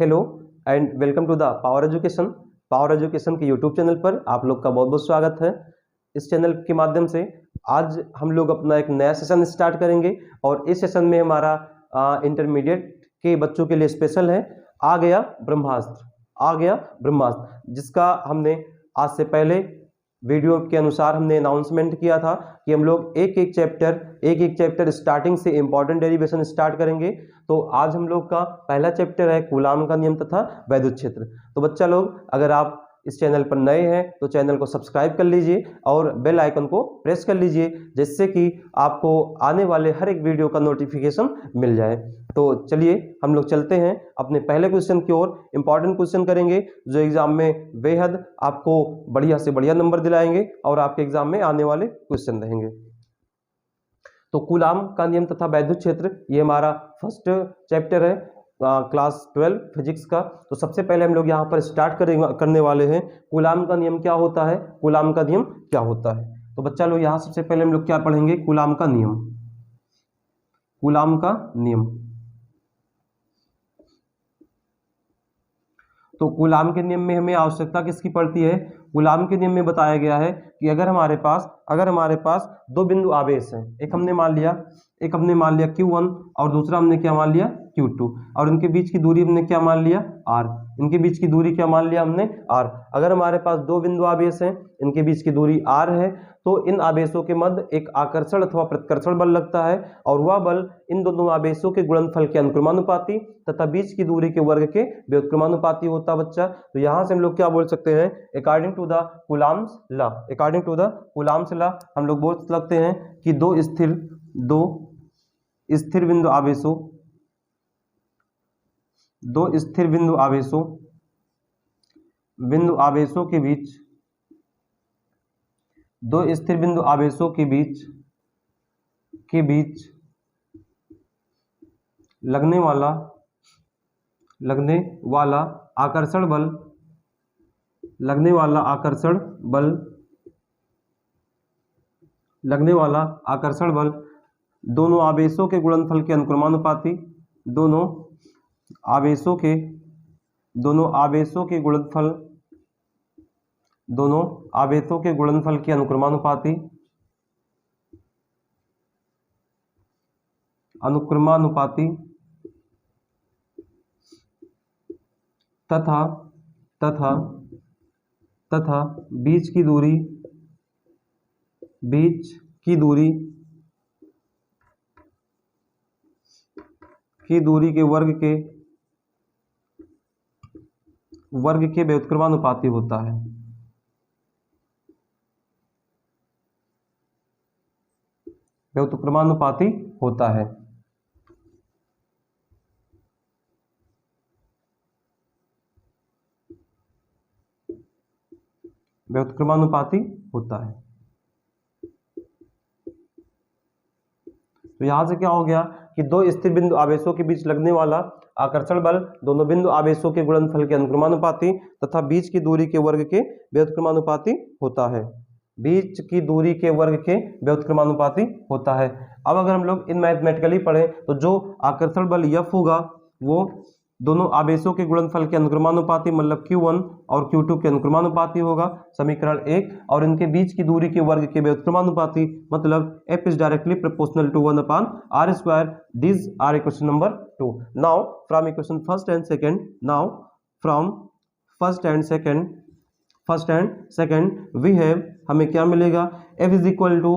Hello and welcome to the power education. Power education के YouTube channel पर आप लोग का बहुत बहुत स्वागत है। इस चैनल के माध्यम से आज हम लोग अपना एक नया सेशन स्टार्ट करेंगे और इस सेशन में हमारा इंटरमीडिएट के बच्चों के लिए स्पेशल है आ गया ब्रह्मास्त्र, जिसका हमने आज से पहले वीडियो के अनुसार हमने अनाउंसमेंट किया था कि हम लोग एक एक चैप्टर स्टार्टिंग से इंपॉर्टेंट डेरिवेशन स्टार्ट करेंगे। तो आज हम लोग का पहला चैप्टर है कूलाम का नियम तथा वैद्युत क्षेत्र। तो बच्चा लोग, अगर आप इस चैनल पर नए हैं तो चैनल को सब्सक्राइब कर लीजिए और बेल आइकन को प्रेस कर लीजिए, जिससे कि आपको आने वाले हर एक वीडियो का नोटिफिकेशन मिल जाए। तो चलिए हम लोग चलते हैं अपने पहले क्वेश्चन की ओर। इंपॉर्टेंट क्वेश्चन करेंगे जो एग्जाम में बेहद आपको बढ़िया से बढ़िया नंबर दिलाएंगे और आपके एग्जाम में आने वाले क्वेश्चन रहेंगे। तो कूलाम का नियम तथा वैद्युत क्षेत्र ये हमारा फर्स्ट चैप्टर है क्लास 12 फिजिक्स का। तो सबसे पहले हम लोग यहाँ पर स्टार्ट करने वाले हैं कूलाम का नियम क्या होता है। कूलाम का नियम क्या होता है, तो बच्चा लोग यहाँ सबसे पहले हम लोग क्या पढ़ेंगे, कूलाम का नियम। कूलाम का नियम, तो कूलाम के नियम में हमें आवश्यकता किसकी पड़ती है। कूलाम के नियम में बताया गया है कि अगर हमारे पास दो बिंदु आवेश हैं, एक हमने मान लिया Q1 और दूसरा हमने क्या मान लिया Q2, और इनके बीच की दूरी हमने क्या मान लिया R। इनके बीच की दूरी क्या मान लिया हमने R। अगर हमारे पास दो बिंदु आवेश हैं, इनके बीच की दूरी R है, तो इन आवेशों के मध्य एक आकर्षण अथवा प्रतिकर्षण बल लगता है और वह बल इन दोनों आवेशों के गुणनफल के अनुक्रमानुपाती तथा बीच की दूरी के वर्ग के व्युत्क्रमानुपाती होता है बच्चा। तो यहां से हम लोग क्या बोल सकते हैं, according to the Coulomb's law हम लोग बोल सकते हैं कि दो स्थिर बिंदु आवेशों के बीच लगने वाला आकर्षण बल दोनों आवेशों के गुणनफल के अनुक्रमानुपाती, दोनों आवेशों के गुणनफल के अनुक्रमानुपाती तथा बीच की दूरी के वर्ग के व्युत्क्रमानुपाती होता है। व्युत्क्रमानुपाती होता है। तो यहां से क्या हो गया कि दो स्थिर बिंदु आवेशों के बीच लगने वाला आकर्षण बल दोनों बिंदु आवेशों के गुणनफल के अनुक्रमानुपाती तथा बीच की दूरी के वर्ग के व्युत्क्रमानुपाती होता है। बीच की दूरी के वर्ग के व्युत्क्रमानुपाती होता है। अब अगर हम लोग इन मैथमेटिकली पढ़ें तो जो आकर्षण बल F होगा वो दोनों आवेशों के गुणनफल के अनुक्रमानुपाती मतलब Q1 और Q2 के अनुक्रमानुपाती होगा, समीकरण 1, और इनके बीच की दूरी के वर्ग के व्युत्क्रमानुपाती मतलब F is directly proportional to 1/r square. These are equation number 2. Now from equation first and second we have हमें क्या मिलेगा, F is equal to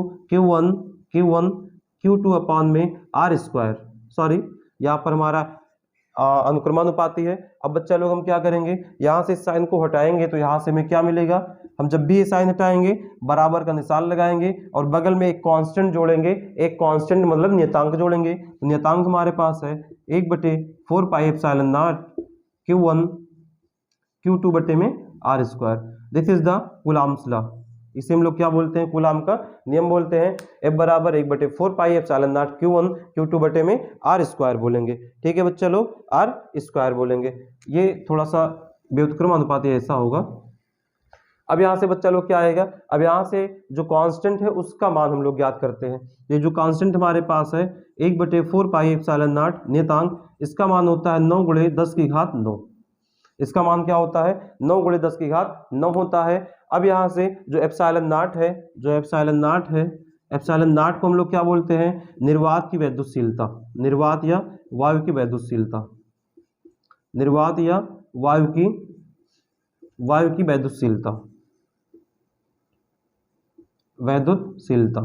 Q2 अपान में R स्क्वायर, सॉरी यहाँ पर हमारा अनुक्रमानुपाती है। अब बच्चा लोग हम क्या करेंगे, यहाँ से साइन को हटाएंगे तो यहाँ से हमें क्या मिलेगा, हम जब भी ये साइन हटाएंगे बराबर का निशान लगाएंगे और बगल में एक कांस्टेंट जोड़ेंगे, एक कांस्टेंट मतलब नियतांक जोड़ेंगे। तो नियतांक हमारे पास है 1/4 pi epsilon not Q1 Q2 बटे में R square. This is the Coulomb's law. इसे हम लोग क्या बोलते हैं, कूलाम का नियम बोलते हैं। F बराबर 1/4 pi epsilon not Q1 Q2 बटे में R स्क्वायर बोलेंगे। ठीक है बच्चा लोग, R स्क्वायर बोलेंगे। ये थोड़ा सा व्युत्क्रमानुपाती ऐसा होगा। अब यहाँ से बच्चा लोग क्या आएगा, अब यहाँ से जो कांस्टेंट है उसका मान हम लोग ज्ञात करते हैं। ये जो कांस्टेंट हमारे पास है 1/4 पाई एप्सिलॉन नॉट नियतांक, इसका मान होता है 9 × 10⁻⁹। इसका मान क्या होता है 9 गुणे 10 की घात 9 होता है। अब यहाँ से जो एप्सिलॉन नॉट है, जो एप्सिलॉन नॉट है, एप्सिलॉन नॉट को हम लोग क्या बोलते हैं, निर्वात की वैद्युतशीलता, निर्वात या वायु की वैद्युतशीलता, निर्वात या वायु की वैद्युतशीलता, वैद्युतशीलता।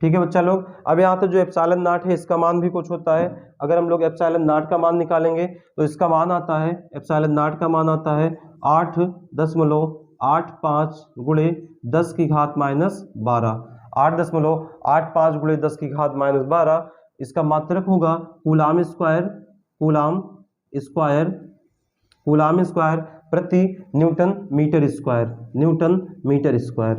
ठीक है बच्चा लोग। अब यहाँ तो जो एप्सिलॉन नॉट है इसका मान भी कुछ होता है। अगर हम लोग एप्सिलॉन नॉट का मान निकालेंगे तो इसका मान आता है, एप्सिलॉन नॉट का मान आता है 8.85 गुणे 10 की घात -12, 8.85 गुणे 10 की घात -12। इसका मात्रक होगा coulomb square, coulomb square, coulomb square प्रति newton metre square, newton metre square,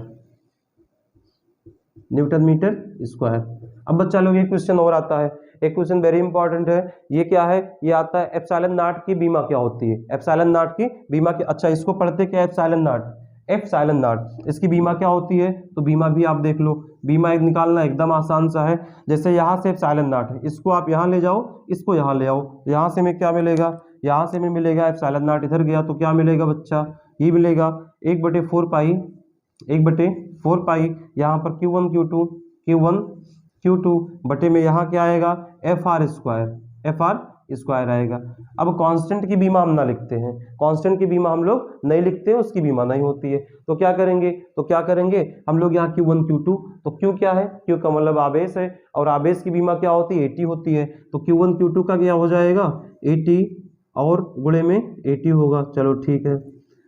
newton metre square. अब बच्चा लोग एक क्वेश्चन और आता है, एक क्वेश्चन वेरी इंपॉर्टेंट है। ये क्या है, ये आता है एप्सिलॉन नॉट की बीमा क्या होती है, एप्सिलॉन नॉट की बीमा क्या, अच्छा इसको पढ़ते क्या है, एप्सिलॉन नॉट, एप्सिलॉन नॉट इसकी बीमा क्या होती है, तो बीमा भी आप देख लो, बीमा एक निकालना एकदम आसान सा है। जैसे यहाँ से एप्सिलॉन नॉट है, इसको आप यहाँ ले जाओ, इसको यहाँ ले आओ, यहाँ से में क्या मिलेगा, यहाँ से में मिलेगा एप्सिलॉन नॉट, इधर गया तो क्या मिलेगा बच्चा, ये मिलेगा 1/4 पाई, 1/4 पाई, यहाँ पर Q1 Q2 बटे में यहाँ क्या आएगा FR स्क्वायर आएगा। अब कांस्टेंट की बीमा हम ना लिखते हैं, कांस्टेंट की बीमा हम लोग नहीं लिखते हैं, उसकी बीमा नहीं होती है। तो क्या करेंगे हम लोग यहाँ Q1 Q2, तो Q क्या है, Q का मतलब आवेश है, और आवेश की बीमा क्या होती है 80 होती है। तो Q1 Q2 का क्या हो जाएगा 80 और गुणे में 80 होगा, चलो ठीक है।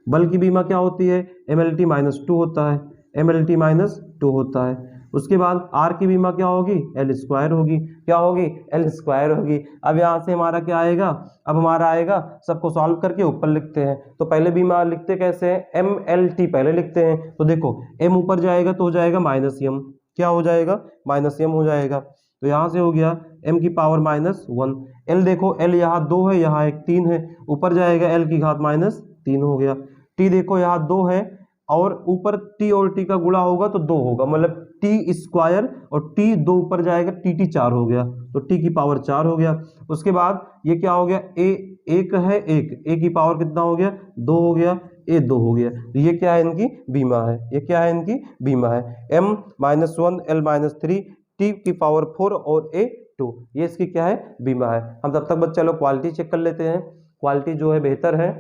बल की बीमा क्या होती है MLT -2 होता है, MLT -2 होता है। उसके बाद R की बीमा क्या होगी L स्क्वायर होगी, क्या होगी L स्क्वायर होगी। अब यहाँ से हमारा क्या आएगा, अब हमारा आएगा, सबको सॉल्व करके ऊपर लिखते हैं। तो पहले बीमा लिखते कैसे हैं, MLT पहले लिखते हैं, तो देखो M ऊपर जाएगा तो हो जाएगा -M, क्या हो जाएगा -M हो जाएगा। तो यहाँ से हो गया m की पावर -1, L देखो L यहाँ 2 है, यहाँ एक 3 है, ऊपर जाएगा L की घात -3 हो गया। T देखो यहाँ 2 है और ऊपर T और T का गुणा होगा तो 2 होगा, मतलब T स्क्वायर, और T 2 ऊपर जाएगा TT 4 हो गया, तो T की पावर 4 हो गया। उसके बाद ये क्या हो गया, एक है, A की पावर कितना हो गया 2 हो गया, A 2 हो गया। तो ये क्या है इनकी बीमा है, ये क्या है इनकी बीमा है, M -1 L -3 T की पावर 4 और A 2, ये इसकी क्या है बीमा है। हम तब तक बच्चा लोग क्वालिटी चेक कर लेते हैं, क्वालिटी जो है बेहतर है,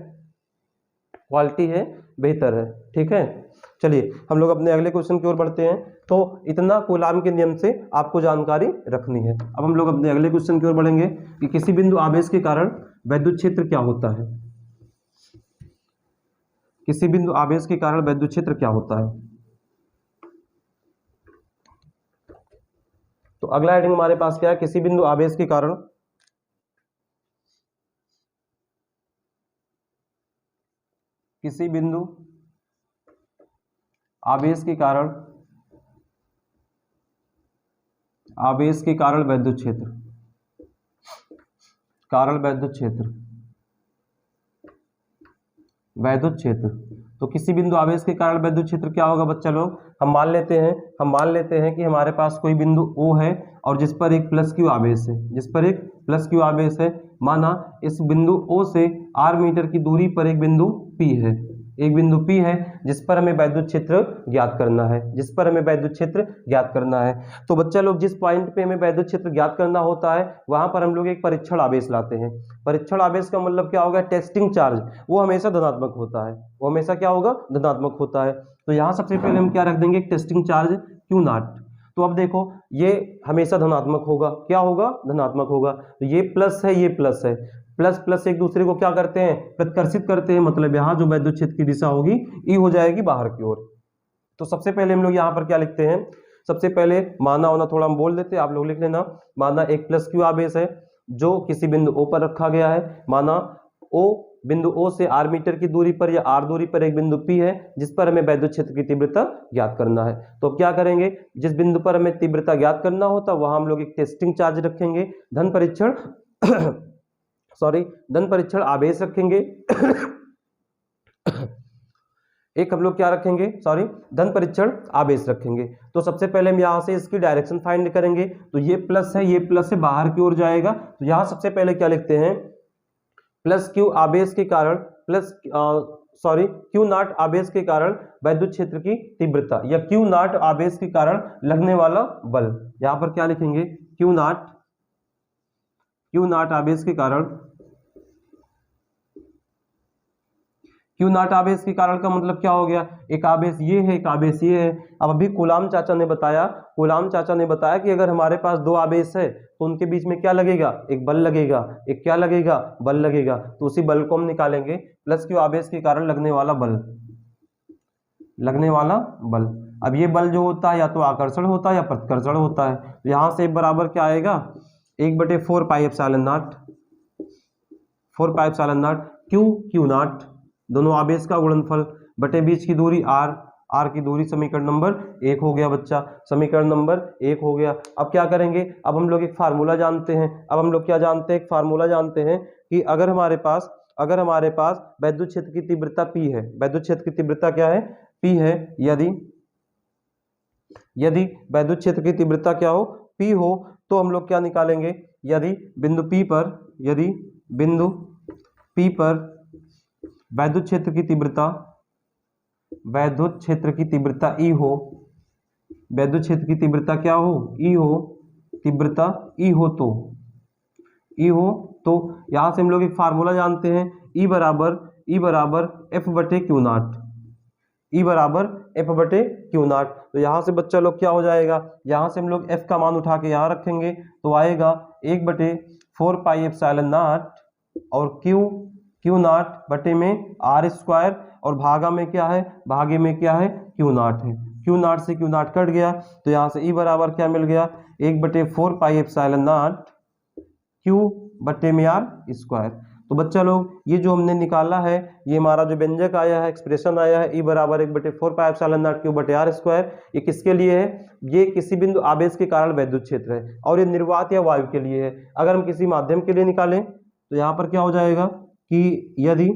क्वालिटी है बेहतर है, ठीक है। चलिए हम लोग अपने अगले क्वेश्चन की ओर बढ़ते हैं। तो इतना कूलाम के नियम से आपको जानकारी रखनी है। अब हम लोग अपने अगले क्वेश्चन की ओर बढ़ेंगे कि किसी बिंदु आवेश के कारण वैद्युत क्षेत्र क्या होता है, किसी बिंदु आवेश के कारण वैद्युत क्षेत्र क्या होता है। तो अगला हेडिंग हमारे पास क्या है, किसी बिंदु आवेश के कारण, किसी बिंदु आवेश के कारण, आवेश के कारण वैद्युत क्षेत्र, कारण वैद्युत क्षेत्र, वैद्युत क्षेत्र। तो किसी बिंदु आवेश के कारण वैद्युत क्षेत्र क्या होगा बच्चा लोग, हम मान लेते हैं कि हमारे पास कोई बिंदु O है और जिस पर एक +Q आवेश है, जिस पर एक +Q आवेश है। माना इस बिंदु O से R मीटर की दूरी पर एक बिंदु P है, एक बिंदु P है जिस पर हमें वैद्युत क्षेत्र ज्ञात करना है, जिस पर हमें वैद्युत क्षेत्र ज्ञात करना है। तो बच्चा लोग जिस पॉइंट पे हमें वैद्युत क्षेत्र ज्ञात करना होता है वहां पर हम लोग एक परीक्षण आवेश लाते हैं। परीक्षण आवेश का मतलब क्या होगा, टेस्टिंग चार्ज, वो हमेशा धनात्मक होता है, वो हमेशा क्या होगा धनात्मक होता है। तो यहाँ सबसे पहले हम क्या रख देंगे, एक टेस्टिंग चार्ज Q0। तो अब देखो ये हमेशा धनात्मक होगा, क्या होगा धनात्मक होगा। तो ये प्लस है, ये प्लस है, प्लस प्लस एक दूसरे को क्या करते हैं प्रतिकर्षित करते हैं, मतलब यहाँ जो वैद्युत क्षेत्र की दिशा होगी ई हो जाएगी बाहर की ओर। तो सबसे पहले हम लोग यहाँ पर क्या लिखते हैं, सबसे पहले माना होना थोड़ा हम बोल देते हैं, आप लोग लिख लेना। माना एक +Q आवेश है जो किसी बिंदु O पर रखा गया है। माना O, बिंदु O से R मीटर की दूरी पर या R दूरी पर एक बिंदु P है जिस पर हमें वैद्युत क्षेत्र की तीव्रता ज्ञात करना है। तो क्या करेंगे, जिस बिंदु पर हमें तीव्रता ज्ञात करना होता है वहां हम लोग एक टेस्टिंग चार्ज रखेंगे, धन परीक्षण धन परीक्षण आवेश रखेंगे एक हम लोग क्या रखेंगे, धन परीक्षण आवेश रखेंगे। तो सबसे पहले हम यहाँ से इसकी डायरेक्शन फाइंड करेंगे। तो ये प्लस है, ये प्लस है, बाहर की ओर जाएगा। तो यहाँ सबसे पहले क्या लिखते हैं, प्लस क्यू आवेश के कारण क्यू नॉट आवेश के कारण वैद्युत क्षेत्र की तीव्रता, या क्यू नॉट आवेश के कारण लगने वाला बल। यहां पर क्या लिखेंगे, क्यू नॉट आवेश के कारण, क्यू नॉट आवेश के कारण का मतलब क्या हो गया, एक आवेश ये है, एक आवेश ये है। अब अभी कूलाम चाचा ने बताया कि अगर हमारे पास दो आवेश है तो उनके बीच में क्या लगेगा, एक बल लगेगा, एक क्या लगेगा, बल लगेगा। तो उसी बल को हम निकालेंगे, प्लस क्यू आवेश के कारण लगने वाला बल। अब ये बल जो होता है या तो आकर्षण होता है या प्रतिकर्षण होता है। तो यहां से बराबर क्या आएगा, 1/4 pi epsilon not Q not, दोनों आवेश का गुणनफल बटे बीच की दूरी r की दूरी, समीकरण नंबर 1 हो गया बच्चा, समीकरण नंबर 1 हो गया। अब क्या करेंगे, अब हम लोग एक फार्मूला जानते हैं। एक फार्मूला जानते हैं कि अगर हमारे पास वैद्युत क्षेत्र की तीव्रता P है, वैद्युत क्षेत्र की तीव्रता क्या है, P है। यदि वैद्युत क्षेत्र की तीव्रता क्या हो, P हो, तो हम लोग क्या निकालेंगे, यदि बिंदु P पर वैद्युत क्षेत्र की तीव्रता E हो, वैद्युत क्षेत्र की तीव्रता क्या हो, E हो, तीव्रता E हो तो यहां से हम लोग एक फार्मूला जानते हैं, E बराबर F बटे क्यू नॉट। तो यहां से बच्चा लोग क्या हो जाएगा, यहां से हम लोग F का मान उठा के यहां रखेंगे तो आएगा 1/4 पाई एप्सिलॉन नॉट और क्यू नॉट बटे में r², और भागे में क्या है, क्यू नॉट है। क्यू नॉट से क्यू नॉट कट गया तो यहाँ से E बराबर क्या मिल गया, 1/4 पाई एप्सिलॉन नॉट क्यू बटे में r²। तो बच्चा लोग ये जो हमने निकाला है, ये हमारा जो व्यंजक आया है, एक्सप्रेशन आया है, E बराबर 1/4 पाई एप्सिलॉन नॉट क्यू बटे r², ये किसके लिए है, ये किसी बिंदु आवेश के कारण वैद्युत क्षेत्र है, और ये निर्वात या वायु के लिए है। अगर हम किसी माध्यम के लिए निकालें तो यहाँ पर क्या हो जाएगा कि यदि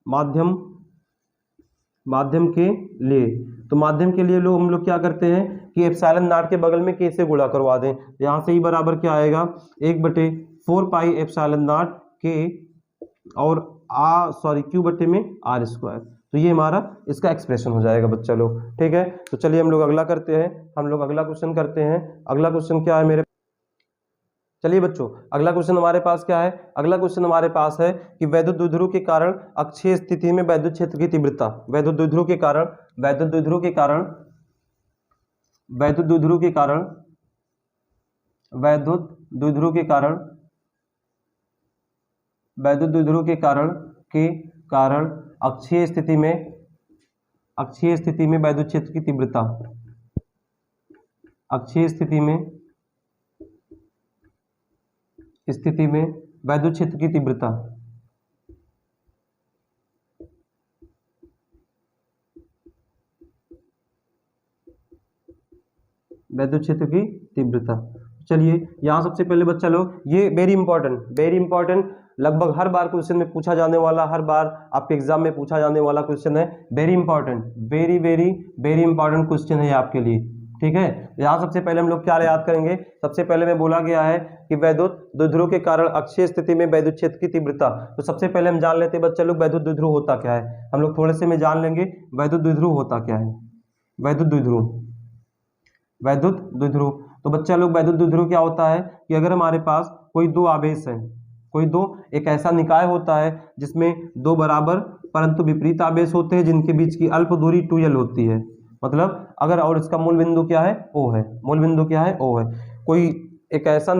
माध्यम के लिए लोग हम लोग क्या करते हैं कि एप्सिलॉन नॉट के बगल में के से गुणा करवा दें। यहाँ से ही बराबर क्या आएगा, 1/4 पाई एप्सिलॉन नॉट के और क्यू बटे में r²। तो ये हमारा इसका एक्सप्रेशन हो जाएगा बच्चा लोग, ठीक है। तो चलिए हम लोग अगला करते हैं, अगला क्वेश्चन करते हैं। अगला क्वेश्चन क्या है मेरे, चलिए बच्चों अगला क्वेश्चन हमारे पास क्या है, अगला क्वेश्चन हमारे पास है कि वैद्युत द्विध्रुव के कारण अक्षीय स्थिति में वैद्युत क्षेत्र की तीव्रता, वैद्युत द्विध्रुव के कारण अक्षीय स्थिति में वैद्युत क्षेत्र की तीव्रता, स्थिति में वैद्युत क्षेत्र की तीव्रता, चलिए यहाँ सबसे पहले बच्चा लोग, ये वेरी इंपॉर्टेंट लगभग हर बार क्वेश्चन में पूछा जाने वाला, हर बार आपके एग्जाम में पूछा जाने वाला क्वेश्चन है। वेरी इंपॉर्टेंट क्वेश्चन है आपके लिए, ठीक है। यहाँ सबसे पहले हम लोग क्या याद करेंगे, सबसे पहले में बोला गया है कि वैद्युत द्विध्रुव के कारण अक्षीय स्थिति में वैद्युत क्षेत्र की तीव्रता। तो सबसे पहले हम जान लेते हैं बच्चा लोग वैद्युत द्विध्रुव होता क्या है, हम लोग थोड़े से में जान लेंगे वैद्युत द्विध्रुव होता क्या है। वैद्युत द्विध्रुव तो बच्चा लोग वैद्युत द्विध्रुव क्या होता है कि अगर हमारे पास कोई दो आवेश है, एक ऐसा निकाय होता है जिसमें दो बराबर परंतु विपरीत आवेश होते हैं जिनके बीच की अल्प दूरी 2l होती है। मतलब अगर, और इसका मूल बिंदु क्या है, O है। कोई एक ऐसा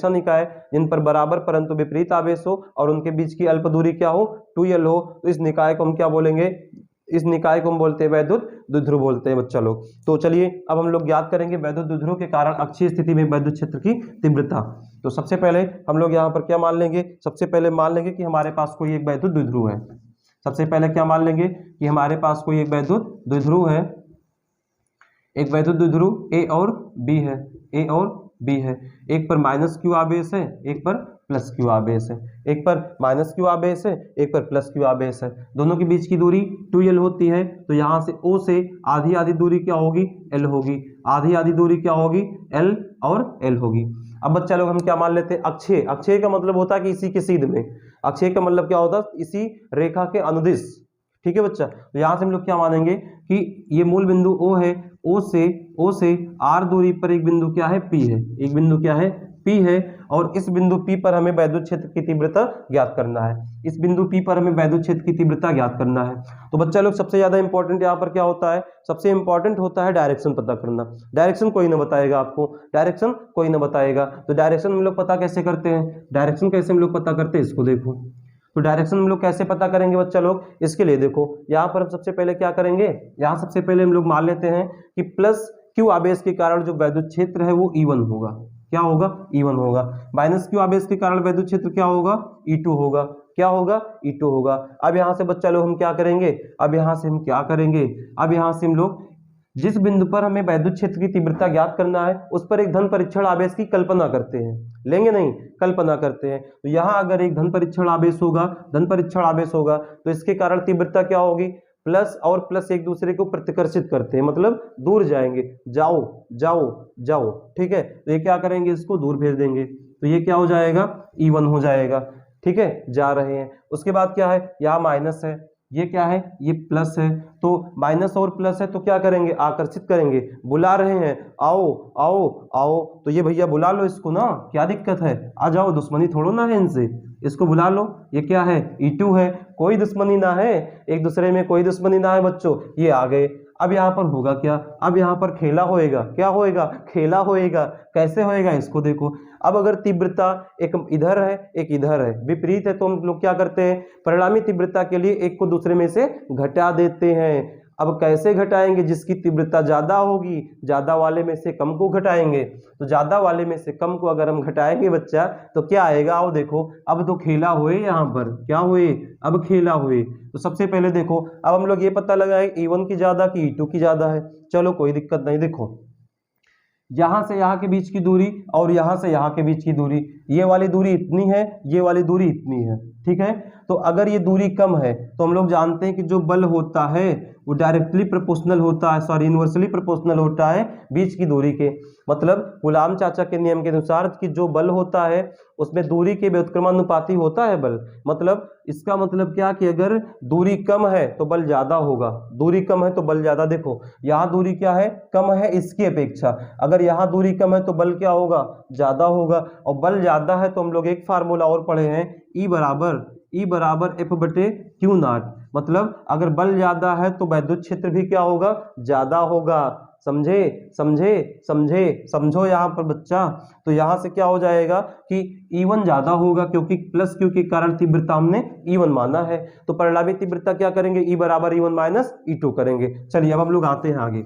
निकाय जिन पर बराबर परंतु विपरीत आवेश हो और उनके बीच की अल्प दूरी क्या हो, 2l हो, तो इस निकाय को हम क्या बोलेंगे, इस निकाय को हम बोलते हैं वैद्युत द्विध्रुव बोलते हैं बच्चा लोग। तो चलिए अब हम लोग ज्ञात करेंगे वैद्युत द्विध्रुव के कारण अक्षीय स्थिति में वैद्युत क्षेत्र की तीव्रता। तो सबसे पहले हम लोग यहाँ पर क्या मान लेंगे, सबसे पहले मान लेंगे कि हमारे पास कोई एक वैद्युत द्विध्रुव है। सबसे पहले क्या मान लेंगे कि हमारे पास कोई एक वैद्युत द्विध्रुव है, एक वैद्युत द्विध्रुव A और B है। एक पर माइनस क्यू आवेश है, एक पर प्लस क्यू आवेश है, एक पर माइनस क्यू आवेश है, एक पर प्लस क्यू आवेश है। दोनों के बीच की दूरी 2l होती है। तो यहाँ से O से आधी दूरी क्या होगी, L होगी, आधी दूरी क्या होगी, L और L होगी। अब बच्चा लोग हम क्या मान लेते हैं, अक्षय। अक्षय का मतलब होता है कि इसी के सीध में, अक्षय का मतलब क्या होता है, इसी रेखा के अनुदिश। ठीक है बच्चा, तो यहां से हम लोग क्या मानेंगे कि ये मूल बिंदु O है, O से R दूरी पर एक बिंदु क्या है, P है, एक बिंदु क्या है, P है, और इस बिंदु P पर हमें वैद्युत क्षेत्र की तीव्रता ज्ञात करना है। इस बिंदु P पर हमें वैद्युत क्षेत्र की तीव्रता ज्ञात करना है। तो बच्चा लोग सबसे ज्यादा इंपॉर्टेंट यहाँ पर क्या होता है, सबसे इंपॉर्टेंट होता है डायरेक्शन पता करना। डायरेक्शन कोई ना बताएगा आपको, डायरेक्शन कोई ना बताएगा, तो डायरेक्शन हम लोग पता कैसे करते हैं, डायरेक्शन कैसे हम लोग पता करते हैं, इसको देखो। तो डायरेक्शन हम लोग कैसे पता करेंगे बच्चा लोग, इसके लिए देखो यहाँ पर हम सबसे पहले क्या करेंगे, यहाँ सबसे पहले हम लोग मान लेते हैं कि प्लस क्यू आवेश के कारण जो वैद्युत क्षेत्र है वो E1 होगा। क्या होगा, E1 होगा। माइनस क्यू आवेश के कारण वैद्युत क्षेत्र क्या होगा, E2 होगा। क्या होगा, E2 होगा। अब यहाँ से बच्चा लोग हम क्या करेंगे, अब यहाँ से हम क्या करेंगे, अब यहाँ से हम लोग जिस बिंदु पर हमें वैद्युत क्षेत्र की तीव्रता ज्ञात करना है उस पर एक धन परीक्षण आवेश की कल्पना करते हैं, लेंगे नहीं, कल्पना करते हैं। तो यहाँ अगर एक धन परीक्षण आवेश होगा, धन परीक्षण आवेश होगा, तो इसके कारण तीव्रता क्या होगी, प्लस और प्लस एक दूसरे को प्रतिकर्षित करते हैं, मतलब दूर जाएंगे, जाओ जाओ जाओ। ठीक है, तो ये क्या करेंगे, इसको दूर भेज देंगे, तो ये क्या हो जाएगा, E1 हो जाएगा। ठीक है, जा रहे हैं। उसके बाद क्या है, यहाँ माइनस है, ये क्या है, ये प्लस है, तो माइनस और प्लस है तो क्या करेंगे, आकर्षित करेंगे, बुला रहे हैं, आओ आओ आओ, तो ये भैया बुला लो इसको ना, क्या दिक्कत है, आ जाओ, दुश्मनी थोड़ो ना है इनसे, इसको बुला लो। ये क्या है, E2 है, कोई दुश्मनी ना है, एक दूसरे में कोई दुश्मनी ना है बच्चों, ये आ गए। अब यहाँ पर होगा क्या, अब यहाँ पर खेला होएगा, क्या होएगा, खेला होएगा। कैसे होएगा, इसको देखो। अब अगर तीव्रता एक इधर है एक इधर है, विपरीत है, तो हम लोग क्या करते हैं, परिणामी तीव्रता के लिए एक को दूसरे में से घटा देते हैं। अब कैसे घटाएंगे, जिसकी तीव्रता ज्यादा होगी ज्यादा वाले में से कम को घटाएंगे, तो ज्यादा वाले में से कम को अगर हम घटाएंगे बच्चा तो क्या आएगा, आओ देखो। अब तो खेला हुए, यहाँ पर क्या हुए, अब खेला हुए। तो सबसे पहले देखो, अब हम लोग ये पता लगाए E1 की ज्यादा कि E2 की ज्यादा है। चलो कोई दिक्कत नहीं, देखो यहां से यहां के बीच की दूरी और यहां से यहां के बीच की दूरी, ये वाली दूरी इतनी है, ये वाली दूरी इतनी है। ठीक है, तो अगर ये दूरी कम है तो हम लोग जानते हैं कि जो बल होता है वो डायरेक्टली प्रोपोर्शनल होता है, सॉरी इनवर्सली प्रोपोर्शनल होता है बीच की दूरी के। मतलब गुलाम चाचा के नियम के अनुसार कि जो बल होता है उसमें दूरी के व्युत्क्रमानुपाती होता है बल। मतलब इसका मतलब क्या कि अगर दूरी कम है तो बल ज्यादा होगा, दूरी कम है तो बल ज्यादा। देखो यहाँ दूरी क्या है, कम है इसकी अपेक्षा, अगर यहाँ दूरी कम है तो बल क्या होगा, ज्यादा होगा। और बल ज्यादा है तो हम लोग एक फार्मूला और पढ़े हैं, ई बराबर एफ बटे क्यू नॉट। मतलब अगर बल ज्यादा है तो वैद्युत क्षेत्र भी क्या होगा, ज्यादा होगा। समझे समझे समझे, समझो यहाँ पर बच्चा। तो यहाँ से क्या हो जाएगा कि E1 ज्यादा होगा, क्योंकि प्लस क्यू के कारण तीव्रता हमने E1 माना है। तो परिणामी तीव्रता क्या करेंगे, E बराबर E1 माइनस E2 करेंगे। चलिए अब हम लोग आते हैं आगे।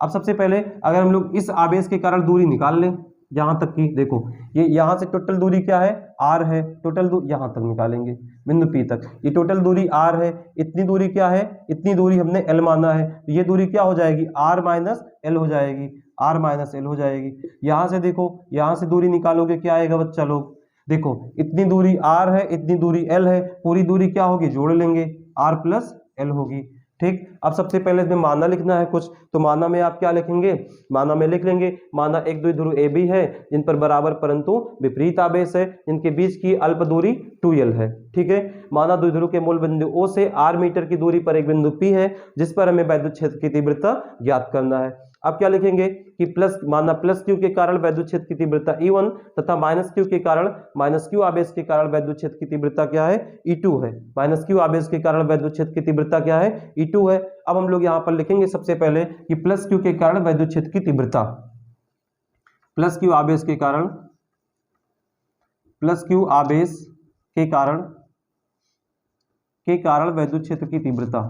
अब सबसे पहले अगर हम लोग इस आवेश के कारण दूरी निकाल लें, यहां तक की देखो, ये यहां से टोटल दूरी क्या है, R है, टोटल दूरी यहां तक निकालेंगे बिंदु P तक, ये टोटल दूरी R है। इतनी दूरी क्या है, इतनी दूरी हमने L माना है, तो ये दूरी क्या हो जाएगी, R माइनस L हो जाएगी, R माइनस L हो जाएगी। यहां से देखो, यहां से दूरी निकालोगे क्या आएगा बच्चा लोग, देखो इतनी दूरी R है, इतनी दूरी L है, पूरी दूरी क्या होगी, जोड़ लेंगे, R प्लस L होगी। ठीक, अब सबसे पहले इसमें माना लिखना है कुछ, तो माना में आप क्या लिखेंगे, माना में लिख लेंगे, माना एक द्विध्रुव AB है जिन पर बराबर परंतु विपरीत आवेश है, जिनके बीच की अल्प दूरी 2L है। ठीक है, माना द्विध्रुव के मूल बिंदु O से R मीटर की दूरी पर एक बिंदु P है जिस पर हमें वैद्युत क्षेत्र की तीव्रता ज्ञात करना है। अब क्या लिखेंगे कि प्लस, माना प्लस क्यू के कारण वैद्युत क्षेत्र की तीव्रता E1 तथा माइनस क्यू के कारण, माइनस क्यू आवेश के कारण वैद्युत क्षेत्र की तीव्रता क्या है, E2 है। माइनस क्यू आवेश के कारण वैद्युत क्षेत्र की तीव्रता क्या है, E2 है। अब हम लोग यहां पर लिखेंगे सबसे पहले कि प्लस क्यू के कारण वैद्युत क्षेत्र की तीव्रता, प्लस क्यू आवेश के कारण, प्लस क्यू आवेश के कारण वैद्युत क्षेत्र की तीव्रता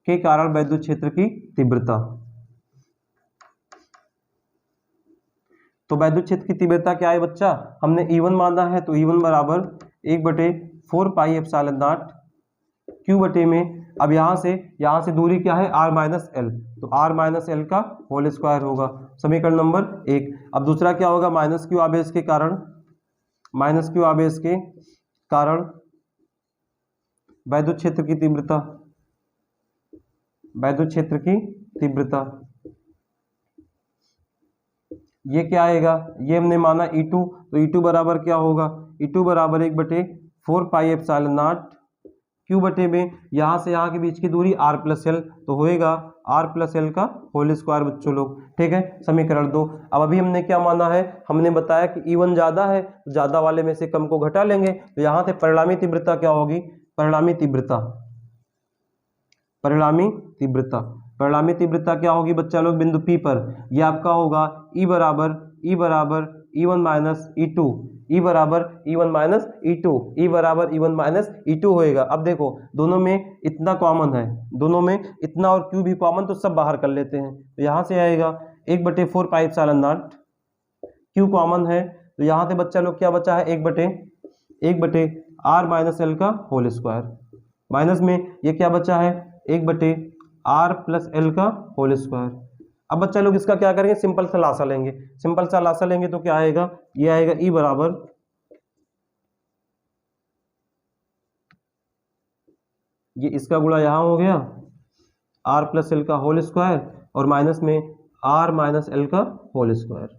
के कारण वैद्युत क्षेत्र की तीव्रता। तो वैद्युत क्षेत्र की तीव्रता क्या है बच्चा, हमने E1 माना है, तो E1 बराबर 1/4 पाई एप्सिलॉन नॉट Q बटे में। अब यहां से दूरी क्या है, R माइनस L, तो R माइनस L का होल स्क्वायर होगा, समीकरण नंबर 1। अब दूसरा क्या होगा, माइनस क्यू आवेश के कारण, माइनस क्यू आवेश के कारण वैद्युत क्षेत्र की तीव्रता, वैद्युत क्षेत्र की तीव्रता। ये क्या आएगा, ये हमने माना E2, तो E2 बराबर क्या होगा, E2 बराबर 1/4 पाई एप्सिलॉन नॉट क्यू बटे में यहाँ से यहाँ के बीच की दूरी r प्लस एल, तो होएगा r प्लस एल का होल स्क्वायर बच्चों लोग। ठीक है, समीकरण 2। अब अभी हमने क्या माना है, हमने बताया कि E1 ज़्यादा है तो ज़्यादा वाले में से कम को घटा लेंगे, तो यहाँ से परिणामी तीव्रता क्या होगी, परिणामी तीव्रता क्या होगी बच्चा लोग बिंदु P पर, ये आपका होगा E बराबर E1 माइनस E2, E बराबर E1 माइनस E2 होएगा। अब देखो दोनों में इतना कॉमन है, दोनों में इतना और Q भी कॉमन, तो सब बाहर कर लेते हैं, तो यहाँ से आएगा 1/4 pi epsilon not, Q common है तो यहाँ से बच्चा लोग क्या बचा है, 1/1 R माइनस एल का होल स्क्वायर, माइनस में ये क्या बचा है 1/R प्लस एल का होल स्क्वायर। अब बच्चा लोग इसका क्या करेंगे, सिंपल सा लासा लेंगे, तो क्या आएगा, ये आएगा E बराबर ये इसका गुणा यहाँ हो गया R प्लस एल का होल स्क्वायर, और माइनस में R माइनस एल का होल स्क्वायर,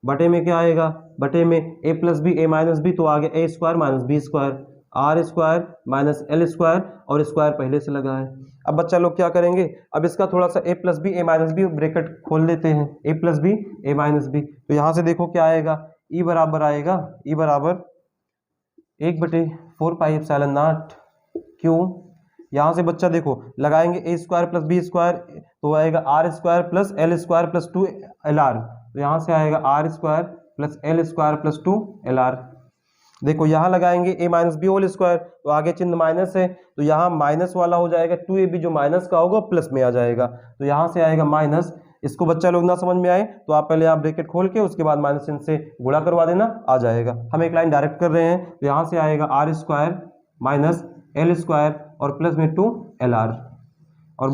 बटे में क्या आएगा, बटे में a plus B A minus B, तो आगे a square minus B square, R square minus L square, और स्क्वायर पहले से लगा है। अब बच्चा लोग क्या करेंगे, अब इसका थोड़ा सा a plus B A minus b bracket खोल देते हैं, a plus B A minus B, तो यहाँ से देखो क्या आएगा, E बराबर 1/4 पाई एप्सिलॉन नॉट क्यू, यहाँ से बच्चा देखो लगाएंगे a square plus b square, तो आएगा R square plus L square plus 2LR, तो यहाँ से आएगा R square plus L square plus 2LR। देखो यहाँ लगाएंगे a minus b whole square, तो आगे चिन्ह माइनस है, तो यहाँ माइनस वाला हो जाएगा 2ab, जो माइनस का होगा प्लस में आ जाएगा, तो यहाँ से आएगा माइनस। इसको बच्चा लोग ना समझ में आए तो आप पहले आप ब्रैकेट खोल के उसके बाद माइनस चिन्ह से गुणा करवा देना, आ जाएगा। हम एक लाइन डायरेक्ट कर रहे हैं, तो यहाँ से आएगा R square minus L square और प्लस में 2LR, और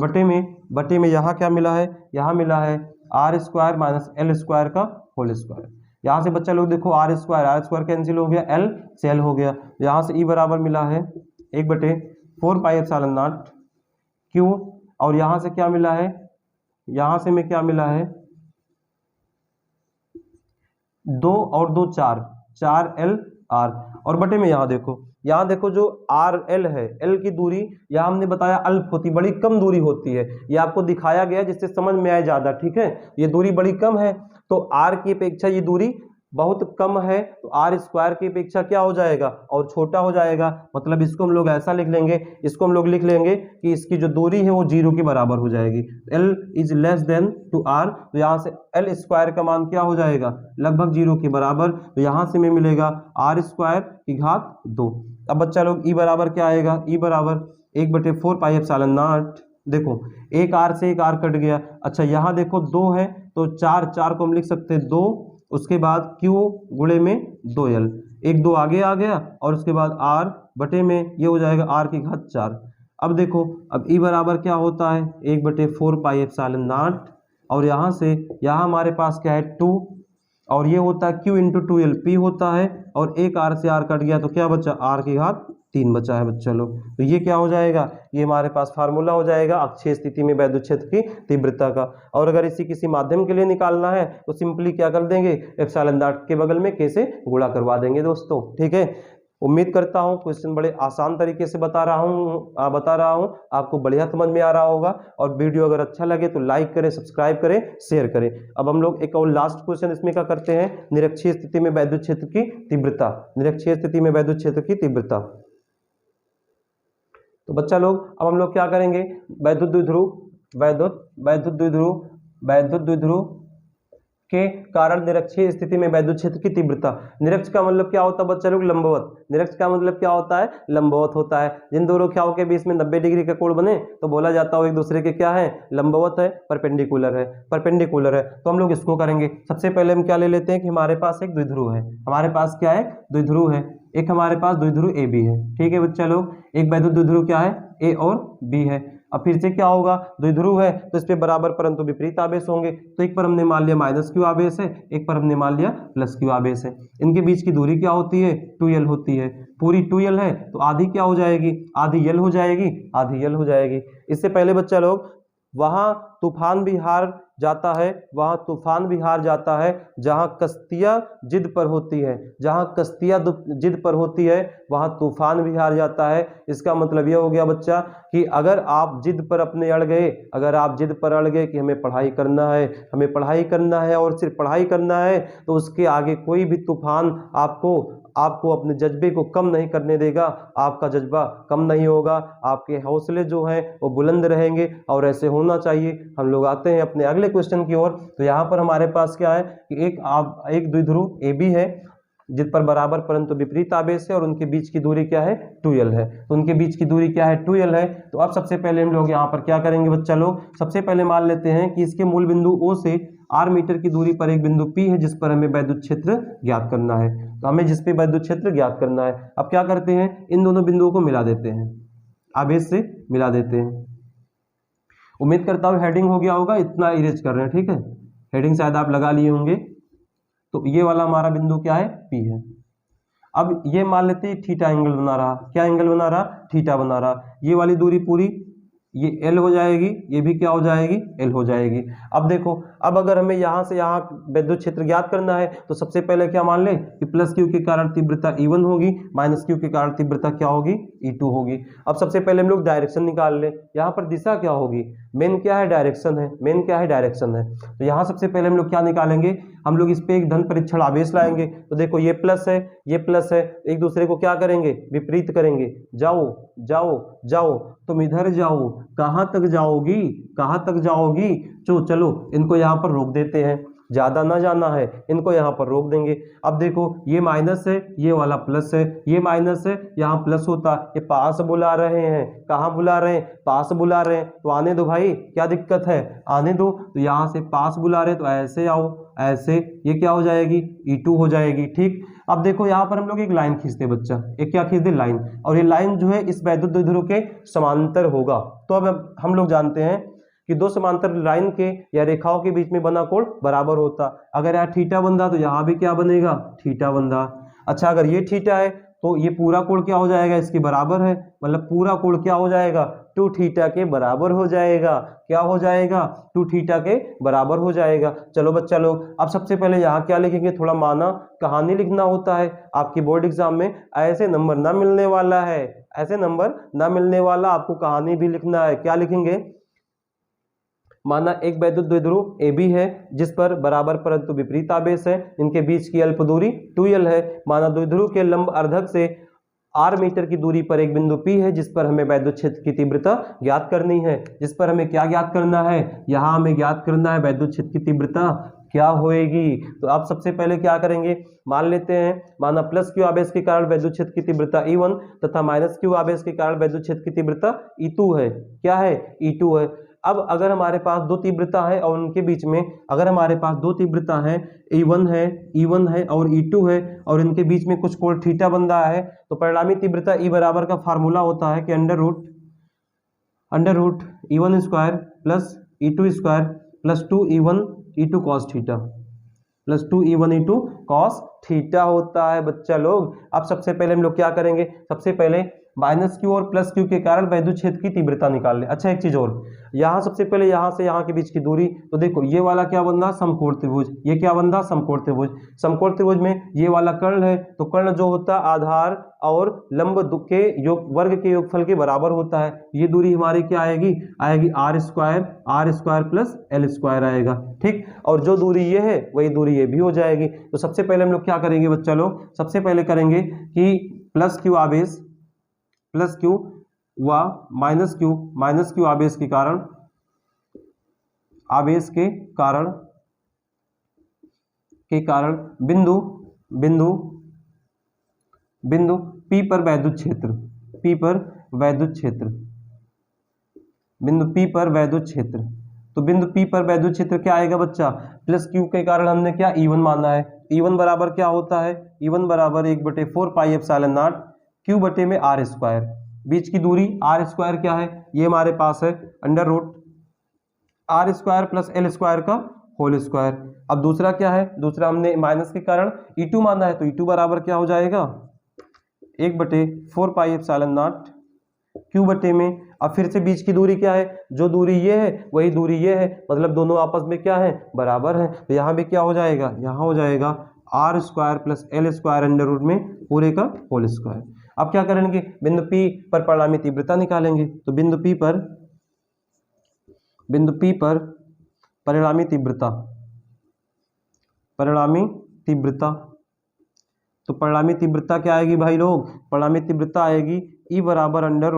बटे में यहाँ क्या मिला है, यहाँ मिला है R square minus L square का होल स्क्वायर। यहाँ से बच्चा लोग देखो R स्क्वायर कैंसिल हो गया, L से L हो गया, यहाँ से E बराबर मिला है 1/4 पाई एप्सिलॉन नॉट क्यू, और यहाँ से क्या मिला है, यहाँ से में क्या मिला है 2 और 2 4LR, और बटे में यहाँ देखो जो RL है, L की दूरी यहाँ हमने बताया अल्फ होती, बड़ी कम दूरी होती है, ये आपको दिखाया गया जिससे समझ में आए ज़्यादा। ठीक है, ये दूरी बड़ी कम है, तो R की अपेक्षा ये दूरी बहुत कम है, तो R स्क्वायर की अपेक्षा क्या हो जाएगा, और छोटा हो जाएगा, मतलब इसको हम लोग ऐसा लिख लेंगे, कि इसकी जो दूरी है वो 0 के बराबर हो जाएगी, L is less than two R, तो यहाँ से L स्क्वायर का मान क्या हो जाएगा, लगभग 0 के बराबर, तो यहाँ से में मिलेगा R स्क्वायर की घात 2। अब बच्चा लोग E बराबर क्या आएगा, E बराबर 1/4 पाई एप्सिलॉन नॉट, देखो एक R से एक R कट गया, अच्छा यहाँ देखो 2 है तो 4 को हम लिख सकते हैं 2, उसके बाद Q गुणे में 2L, 1 2 आगे आ गया, और उसके बाद R बटे में ये हो जाएगा R की घात 4। अब देखो अब E बराबर क्या होता है 1/4 पाई एप्सिलॉन नॉट, और यहाँ से यहाँ हमारे पास क्या है 2, और ये होता है Q इंटू 2L P होता है, और एक R से R कट गया तो क्या बचा, R की घात 3 बचा है बच्चा लोग। तो ये क्या हो जाएगा, ये हमारे पास फार्मूला हो जाएगा अक्षीय स्थिति में वैद्युत क्षेत्र की तीव्रता का। और अगर इसी किसी माध्यम के लिए निकालना है तो सिंपली क्या कर देंगे, एप्सिलॉन नॉट के बगल में कैसे गुणा करवा देंगे दोस्तों। ठीक है, उम्मीद करता हूँ क्वेश्चन बड़े आसान तरीके से बता रहा हूँ, आपको बढ़िया समझ में आ रहा होगा। और वीडियो अगर अच्छा लगे तो लाइक करें, सब्सक्राइब करें, शेयर करें। अब हम लोग एक और लास्ट क्वेश्चन इसमें क्या करते हैं, निरक्षीय स्थिति में वैद्युत क्षेत्र की तीव्रता, तो बच्चा लोग अब हम लोग क्या करेंगे, वैद्युत द्विध्रुव के कारण निरक्षीय स्थिति में वैद्युत क्षेत्र की तीव्रता। निरक्ष का मतलब क्या होता है बच्चा लोग, लंबवत। निरक्ष का मतलब क्या होता है, लंबवत होता है। जिन दोनों ख्याओं के बीच में 90 डिग्री का कोण बने तो बोला जाता है एक दूसरे के क्या है, लंबवत है, परपेंडिकुलर है। तो हम लोग इसको करेंगे। सबसे पहले हम क्या ले लेते हैं कि हमारे पास एक द्विध्रुव है, हमारे पास क्या है, द्विध्रुव है, एक हमारे पास द्विध्रुव ए बी है। ठीक है बच्चा लोग, एक वैद्युत द्विध्रुव क्या है, ए और बी है। अब फिर से क्या होगा, द्विध्रुव है तो इस पे बराबर परंतु विपरीत आवेश होंगे। तो एक पर हमने मान लिया माइनस क्यू आवेश है, एक पर हमने मान लिया प्लस क्यू आवेश है। इनके बीच की दूरी क्या होती है, 2L होती है। पूरी 2L है तो आधी क्या हो जाएगी, आधी L हो जाएगी। इससे पहले बच्चा लोग वहाँ तूफान भी हार जाता है, वहाँ तूफान भी हार जाता है जहाँ कश्तियाँ जिद पर होती है, जहाँ कश्तियाँ जिद पर होती है वहाँ तूफान भी हार जाता है। इसका मतलब यह हो गया बच्चा कि अगर आप जिद पर अपने अड़ गए, अगर आप जिद पर अड़ गए कि हमें पढ़ाई करना है, हमें पढ़ाई करना है और सिर्फ पढ़ाई करना है, तो उसके आगे कोई भी तूफान आपको अपने जज्बे को कम नहीं करने देगा, आपका जज्बा कम नहीं होगा, आपके हौसले जो हैं वो बुलंद रहेंगे और ऐसे होना चाहिए। हम लोग आते हैं अपने अगले क्वेश्चन की ओर। तो यहाँ पर हमारे पास क्या है कि एक द्विध्रुव ए बी है जिस पर बराबर परंतु विपरीत आवेश है और उनके बीच की दूरी क्या है 2l है। तो उनके बीच की दूरी क्या है 2l है। तो अब सबसे पहले हम लोग यहाँ पर क्या करेंगे बच्चा लोग, सबसे पहले मान लेते हैं कि इसके मूल बिंदु O से r मीटर की दूरी पर एक बिंदु P है जिस पर हमें वैद्युत क्षेत्र ज्ञात करना है। तो हमें जिस पे वैद्युत क्षेत्र ज्ञात करना है, अब क्या करते हैं, इन दोनों बिंदुओं को मिला देते हैं, आवेश से मिला देते हैं। उम्मीद करता हूँ हेडिंग हो गया होगा, इतना इरेज कर रहे हैं, ठीक है, हेडिंग शायद आप लगा लिए होंगे। तो ये वाला हमारा बिंदु क्या है P है। अब ये मान लेते हैं थीटा एंगल बना रहा, क्या एंगल बना रहा, थीटा बना रहा। ये वाली दूरी पूरी ये L हो जाएगी, ये भी क्या हो जाएगी, L हो जाएगी। अब देखो, अब अगर हमें यहाँ से यहाँ विद्युत क्षेत्र ज्ञात करना है तो सबसे पहले क्या मान लें कि प्लस क्यू के कारण तीव्रता E1 होगी, माइनस क्यू के कारण तीव्रता क्या होगी, E2 होगी। अब सबसे पहले हम लोग डायरेक्शन निकाल लें, यहाँ पर दिशा क्या होगी, मेन क्या है, डायरेक्शन है, मेन क्या है, डायरेक्शन है। तो यहाँ सबसे पहले हम लोग क्या निकालेंगे, हम लोग इस पे एक धन परीक्षण आवेश लाएंगे। तो देखो ये प्लस है, ये प्लस है, एक दूसरे को क्या करेंगे, विपरीत करेंगे। जाओ जाओ जाओ, तुम इधर जाओ, कहाँ तक जाओगी, कहाँ तक जाओगी, चलो इनको यहाँ पर रोक देते हैं, ज्यादा ना जाना है, इनको यहाँ पर रोक देंगे। अब देखो ये माइनस है, ये वाला प्लस है, ये माइनस है, यहाँ प्लस होता, ये पास बुला रहे हैं, कहाँ बुला रहे हैं, पास बुला रहे हैं, तो आने दो भाई, क्या दिक्कत है, आने दो। तो यहाँ से पास बुला रहे हैं तो ऐसे आओ, ऐसे, ये क्या हो जाएगी, E2 हो जाएगी, ठीक। अब देखो यहाँ पर हम लोग एक लाइन खींचते बच्चा, एक क्या खींचते, लाइन, और ये लाइन जो है इस वैद्युत द्विध्रुव के समांतर होगा। तो अब हम लोग जानते हैं कि दो समांतर लाइन के या रेखाओं के बीच में बना कोण बराबर होता। अगर यहाँ थीटा बंधा तो यहाँ भी क्या बनेगा, थीटा बंधा। अच्छा, अगर ये थीटा है तो ये पूरा कोण क्या हो जाएगा, इसके बराबर है, मतलब पूरा कोण क्या हो जाएगा, 2 थीटा के बराबर हो जाएगा। क्या हो जाएगा, 2 थीटा के बराबर हो जाएगा। चलो बच्चा लोग, अब सबसे पहले यहाँ क्या लिखेंगे, थोड़ा माना कहानी लिखना होता है। आपकी बोर्ड एग्जाम में ऐसे नंबर ना मिलने वाला है, ऐसे नंबर ना मिलने वाला, आपको कहानी भी लिखना है। क्या लिखेंगे, माना एक वैद्युत द्विध्रुव AB है जिस पर बराबर परंतु विपरीत आवेश है, इनके बीच की अल्प दूरी 2l है। माना द्विध्रुव के लंब अर्धक से r मीटर की दूरी पर एक बिंदु P है जिस पर हमें वैद्युत क्षेत्र की तीव्रता ज्ञात करनी है। जिस पर हमें क्या ज्ञात करना है, यहाँ हमें ज्ञात करना है वैद्युत क्षेत्र की तीव्रता क्या होएगी। तो आप सबसे पहले क्या करेंगे, मान लेते हैं, माना प्लस क्यू आवेश के कारण वैद्युत क्षेत्र की तीव्रता E1 तथा माइनस क्यू आवेश के कारण वैद्युत क्षेत्र की तीव्रता E2 है। क्या है, E2 है। अब अगर हमारे पास दो तीव्रता है और उनके बीच में, अगर हमारे पास दो तीव्रता है, E1 है और E2 है, और इनके बीच में कुछ कोण थीटा बन रहा है, तो परिणामी तीव्रता E बराबर का फार्मूला होता है कि under root E1 square plus E2 square plus 2E1 E2 cos theta, plus 2E1 E2 cos theta होता है बच्चा लोग। अब सबसे पहले हम लोग क्या करेंगे, सबसे पहले माइनस क्यू और प्लस क्यू के कारण वैद्युत क्षेत्र की तीव्रता निकाल ले। अच्छा, एक चीज और, यहाँ सबसे पहले यहाँ से यहाँ के बीच की दूरी, तो देखो ये वाला क्या बन रहा, समकोण त्रिभुज, ये क्या बन रहा, समकोण त्रिभुज। समकोण त्रिभुज में ये वाला कर्ण है, तो कर्ण जो होता है आधार और लंब के वर्ग के योगफल के बराबर होता है। ये दूरी हमारी क्या आएगी, R square plus L square आएगा, ठीक। और जो दूरी ये है वही दूरी ये भी हो जाएगी। तो सबसे पहले हम लोग क्या करेंगे बच्चा लोग, सबसे पहले करेंगे कि प्लस क्यू आवेश प्लस क्यू व माइनस क्यू आवेश के कारण बिंदु P पर वैद्युत क्षेत्र, बिंदु P पर वैद्युत क्षेत्र। तो बिंदु P पर वैद्युत क्षेत्र क्या आएगा बच्चा, प्लस क्यू के कारण हमने क्या E1 माना है। E1 बराबर क्या होता है, E1 बराबर 1/4 पाई एप्सिलॉन नॉट क्यू बटे में आर स्क्वायर। बीच की दूरी आर स्क्वायर क्या है, ये हमारे पास है under root R square plus L square का होल स्क्वायर। अब दूसरा क्या है, दूसरा हमने माइनस के कारण E2 माना है, तो E2 बराबर क्या हो जाएगा, 1/4 पाई एप्सिलॉन नॉट क्यू बटे में, अब फिर से बीच की दूरी क्या है, जो दूरी ये है वही दूरी ये है, मतलब दोनों आपस में क्या है, बराबर है। तो यहाँ भी क्या हो जाएगा, यहाँ हो जाएगा R square plus L square under root में पूरे का होल स्क्वायर। अब क्या करेंगे, बिंदु P पर परिणामी तीव्रता निकालेंगे। तो बिंदु P पर परिणामी तीव्रता, तो परिणामी तीव्रता क्या आएगी भाई लोग, परिणामी तीव्रता आएगी E बराबर under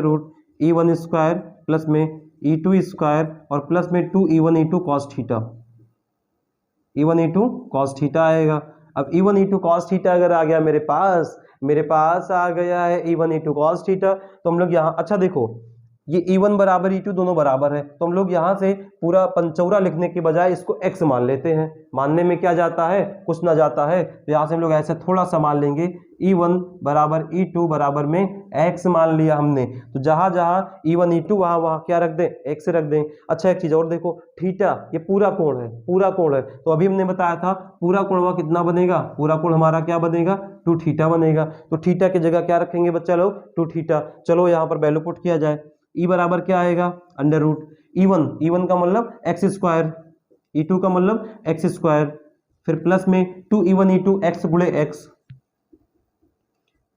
root E1 square plus में E2 स्क्वायर और प्लस में 2E1 E2 cos theta, E1 E2 cos theta आएगा। अब E1 E2 कॉस थीटा अगर आ गया मेरे पास आ गया है E1 E2 कॉस थीटा, तो हम लोग यहाँ, अच्छा देखो ये E1 बराबर E2 दोनों बराबर है, तो हम लोग यहाँ से पूरा पंचौरा लिखने के बजाय इसको x मान लेते हैं। मानने में क्या जाता है, कुछ ना जाता है, तो यहाँ से हम लोग ऐसे थोड़ा सा मान लेंगे, E1 बराबर E2 बराबर में x मान लिया हमने। तो जहाँ जहाँ E1 E2 वहाँ क्या रख दें, x रख दें। अच्छा एक चीज़ और देखो, थीटा ये पूरा कोण है, तो अभी हमने बताया था पूरा कोण वह कितना बनेगा, पूरा कोण हमारा क्या बनेगा, 2 थीटा बनेगा। तो थीटा की जगह क्या रखेंगे बच्चा लोग, 2 थीटा। चलो यहाँ पर वैल्यू पुट किया जाए, E बराबर क्या आएगा, अंडर रूट E1 का मतलब एक्स स्क्वायर, E2 का मतलब एक्स स्क्वायर, फिर प्लस में 2E1 E2 एक्स गुणे एक्स,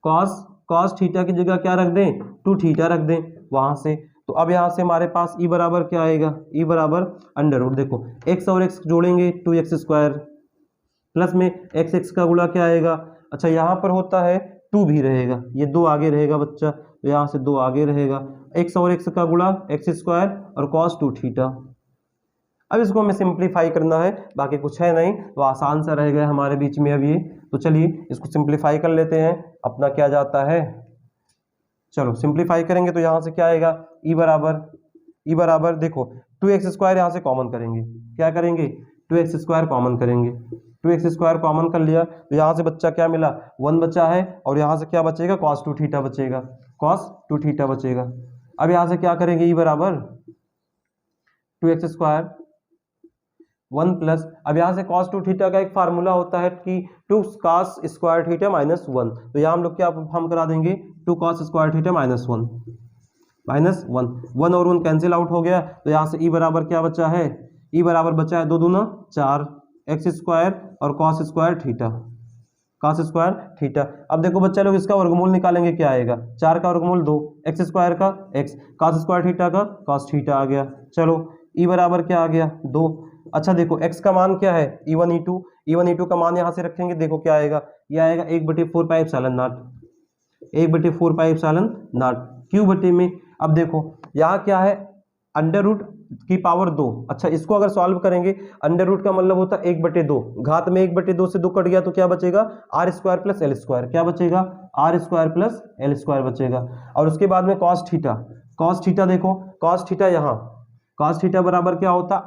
कॉस थीटा की जगह क्या रख दें, 2 थीटा रख दें वहां से। तो अब यहाँ से हमारे पास E बराबर क्या आएगा, E बराबर अंडर रूट, देखो x और x जोड़ेंगे 2x स्क्वायर प्लस में x का गुणा क्या आएगा, अच्छा यहाँ पर होता है 2 भी रहेगा, ये 2 आगे रहेगा बच्चा, तो यहाँ से 2 आगे रहेगा, x और x का गुणा x स्क्वायर और cos 2 थीटा। अब इसको हमें सिंप्लीफाई करना है, बाकी कुछ है नहीं, तो आसान सा रह गया हमारे बीच में अब ये। तो चलिए इसको सिंप्लीफाई कर लेते हैं, अपना क्या जाता है, चलो सिंप्लीफाई करेंगे तो यहाँ से क्या आएगा, E बराबर देखो 2x स्क्वायर यहाँ से कॉमन करेंगे, क्या करेंगे, 2x स्क्वायर कॉमन करेंगे, 2x स्क्वायर कॉमन कर लिया, तो यहाँ से बच्चा क्या मिला, 1 बचा है, और यहाँ से क्या बचेगा, cos 2 थीटा बचेगा, cos 2 थीटा बचेगा। अब यहाँ से क्या करेंगे, E बराबर 2x स्क्वायर 1 प्लस, अब यहाँ से cos 2 थीटा का एक फार्मूला होता है कि 2 cos स्क्वायर थीटा माइनस 1, तो यहाँ हम लोग क्या फॉर्म करा देंगे, 2 cos स्क्वायर थीटा माइनस 1 और 1 कैंसिल आउट हो गया, तो यहाँ से E बराबर क्या बचा है, E बराबर बचा है 2 दूना 4 एक्स स्क्वायर और cos स्क्वायर थीटा। अब देखो बच्चा लोग इसका वर्गमूल निकालेंगे, क्या आएगा, 4 का वर्गमूल 2, एक्स स्क्वायर का x, cos स्क्वायर थीटा का cos थीटा आ गया। चलो E बराबर क्या आ गया, 2। अच्छा देखो x का मान क्या है, E1 E2 का मान यहाँ से रखेंगे, देखो क्या आएगा, ये आएगा 1/4 पाई एप्सिलॉन नॉट क्यू बटे में। अब देखो यहाँ क्या है, अंडर रूट की पावर 2, अच्छा इसको अगर सॉल्व करेंगे, अंडर रूट का मतलब होता है 1/2, घात में 1/2 से 2 कट गया तो क्या बचेगा, R square plus L square, क्या बचेगा, R square plus L square बचेगा। और उसके बाद में cos थीटा देखो, cos थीटा यहाँ, cos थीटा बराबर क्या होता है,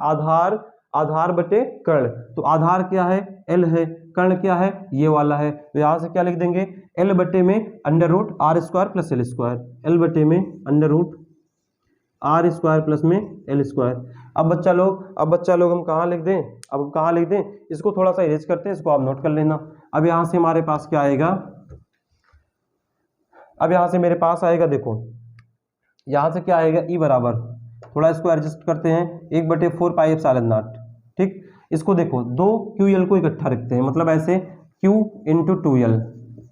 आधार बटे कर्ण, तो आधार क्या है, एल है, कर्ण क्या है, ये वाला है, तो यहाँ से क्या लिख देंगे, एल बटे में under root R square plus L square, L बटे में under root R square plus में एल स्क्वायर। अब बच्चा लोग हम कहाँ लिख दें, इसको थोड़ा सा इरेज करते हैं, इसको आप नोट कर लेना। अब यहाँ से हमारे पास क्या आएगा, अब यहाँ से मेरे पास आएगा, देखो यहाँ से क्या आएगा, ई बराबर, थोड़ा इसको एडजस्ट करते हैं, 1/4 पाई एप्सिलॉन नॉट, ठीक। इसको देखो 2 QL को इकट्ठा रखते हैं, मतलब ऐसे Q × 2L,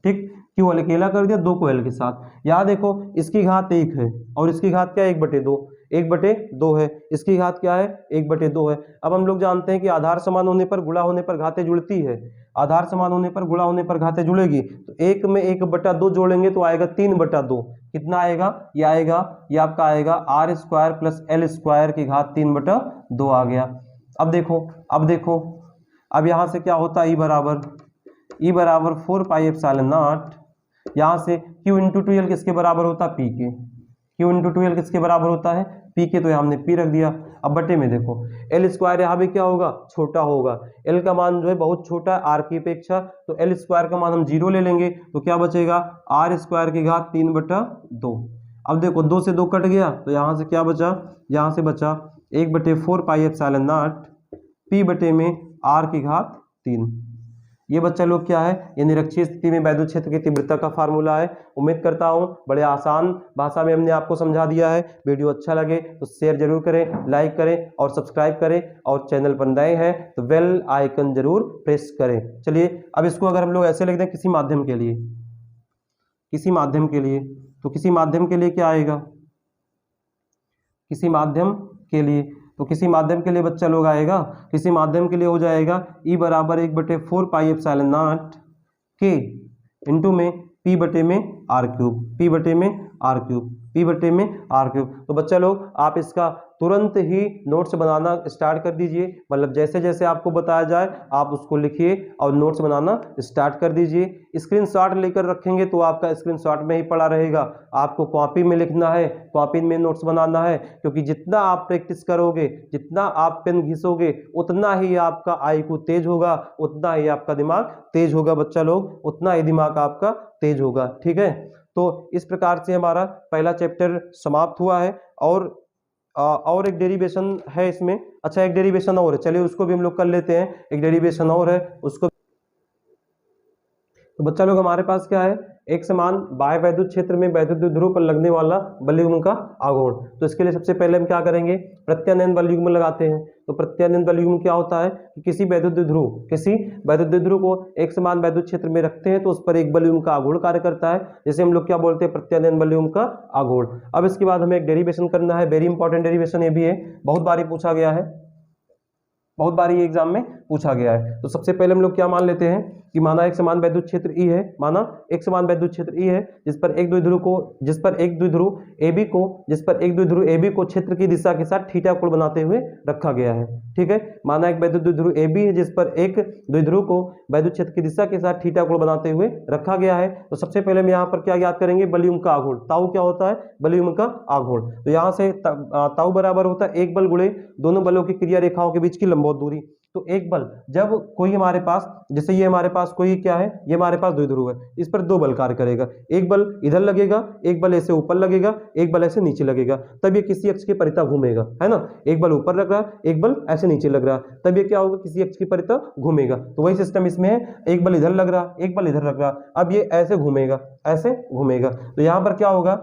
ठीक, Q अकेला कर दिया, 2 को L के साथ। यहाँ देखो इसकी घात 1 है और इसकी घात क्या है, 1/2 है, इसकी घात क्या है, 1/2 है। अब हम लोग जानते हैं कि आधार समान होने पर गुणा होने पर घातें जुड़ती है, आधार समान होने पर गुणा होने पर घातें जुड़ेगी, तो 1 में 1/2 जोड़ेंगे तो आएगा 3/2, कितना आएगा, ये आपका आएगा R square plus L square की घात 3/2 आ गया। अब देखो अब यहाँ से क्या होता है, ई बराबर 4 पाई एप्सिलॉन नॉट, यहाँ से Q × 2L किसके बराबर होता है, P के, Q × 2L किसके बराबर होता है, P के, तो यहाँ हमने P रख दिया। अब बटे में देखो एल स्क्वायर यहाँ भी क्या होगा, छोटा होगा, एल का मान जो है बहुत छोटा है आर की अपेक्षा, तो एल स्क्वायर का मान हम 0 ले लेंगे, तो क्या बचेगा, आर स्क्वायर की घात 3/2। अब देखो 2 से 2 कट गया, तो यहाँ से क्या बचा, यहाँ से बचा 1/4 पाई एप्सिलॉन नॉट P बटे में आर की घात 3। ये बच्चा लोग क्या है, ये निरक्षीय स्थिति में वैद्युत क्षेत्र की तीव्रता का फार्मूला है। उम्मीद करता हूँ बड़े आसान भाषा में हमने आपको समझा दिया है। वीडियो अच्छा लगे तो शेयर जरूर करें, लाइक करें और सब्सक्राइब करें, और चैनल पर नए हैं तो बेल आइकन जरूर प्रेस करें। चलिए अब इसको अगर हम लोग ऐसे लिख दें किसी माध्यम के लिए, किसी माध्यम के लिए, तो किसी माध्यम के लिए क्या आएगा, किसी माध्यम के लिए, तो किसी माध्यम के लिए बच्चा लोग आएगा, किसी माध्यम के लिए हो जाएगा E बराबर 1/4 पाई एप्सिलॉन नॉट के इंटू में P बटे में R क्यूब, P बटे में R क्यूब, P बटे में R क्यूब। तो बच्चा लोग आप इसका तुरंत ही नोट्स बनाना स्टार्ट कर दीजिए, मतलब जैसे जैसे आपको बताया जाए आप उसको लिखिए और नोट्स बनाना स्टार्ट कर दीजिए। स्क्रीनशॉट लेकर रखेंगे तो आपका स्क्रीनशॉट में ही पड़ा रहेगा। आपको कॉपी में लिखना है, कॉपी में नोट्स बनाना है, क्योंकि जितना आप प्रैक्टिस करोगे, जितना आप पेन घिसोगे, उतना ही आपका IQ तेज होगा, उतना ही आपका दिमाग तेज होगा बच्चा लोग, उतना ही दिमाग आपका तेज होगा। ठीक है, तो इस प्रकार से हमारा पहला चैप्टर समाप्त हुआ है। और एक डेरिवेशन है इसमें, अच्छा एक डेरिवेशन और है, चलिए उसको भी हम लोग कर लेते हैं। एक डेरिवेशन और है उसको, तो बच्चा लोग हमारे पास क्या है, एक समान बाह्य वैद्युत क्षेत्र में वैद्युत द्विध्रुव पर लगने वाला बल युग्म का आघूर्ण। तो इसके लिए सबसे पहले हम क्या करेंगे, प्रत्यानयन बल युग्म लगाते हैं। तो प्रत्यानयन बल युग्म क्या होता है कि किसी वैद्युत द्विध्रुव को एक समान वैद्युत क्षेत्र में रखते हैं तो उस पर एक बल युग्म का आघूर्ण कार्य करता है, जिसे हम लोग क्या बोलते हैं, प्रत्यानयन बल युग्म का आघूर्ण। अब इसके बाद हमें एक डेरिवेशन करना है, वेरी इंपॉर्टेंट डेरिवेशन ये भी है, बहुत बारी पूछा गया है, बहुत बार ये एग्जाम में पूछा गया है। तो सबसे पहले हम लोग क्या मान लेते हैं कि माना एक समान वैद्युत क्षेत्र E है, माना एक समान वैद्युत क्षेत्र E है जिस पर एक द्विध्रुव AB को क्षेत्र की दिशा के साथ थीटा कोण बनाते हुए रखा गया है। ठीक है, माना एक वैद्युत द्विध्रुव AB है जिस पर एक द्विध्रुव को वैद्युत क्षेत्र की दिशा के साथ थीटा कोण बनाते हुए रखा गया है। तो सबसे पहले हम यहाँ पर क्या याद करेंगे, बल युग्म का आघूर्ण। ताऊ क्या होता है, बल युग्म का आघूर्ण। तो यहाँ से ताऊ बराबर होता है एक बल गुणे दोनों बलों की क्रिया रेखाओं के बीच की लंबवत दूरी। तो एक बल, जब कोई हमारे पास, जैसे ये हमारे पास कोई क्या है, ये हमारे पास द्विध्रुव है, इस पर दो बल कार्य करेगा, एक बल इधर लगेगा, एक बल ऐसे ऊपर लगेगा, एक बल ऐसे नीचे लगेगा, तब ये किसी अक्ष के परितः घूमेगा, है ना। एक बल ऊपर लग रहा है, एक बल ऐसे नीचे लग रहा है, तब ये क्या होगा, किसी अक्ष के परितः घूमेगा। तो वही सिस्टम इसमें है, एक बल इधर लग रहा, एक बल इधर लग रहा, अब ये ऐसे घूमेगा, ऐसे घूमेगा। तो यहां पर क्या होगा,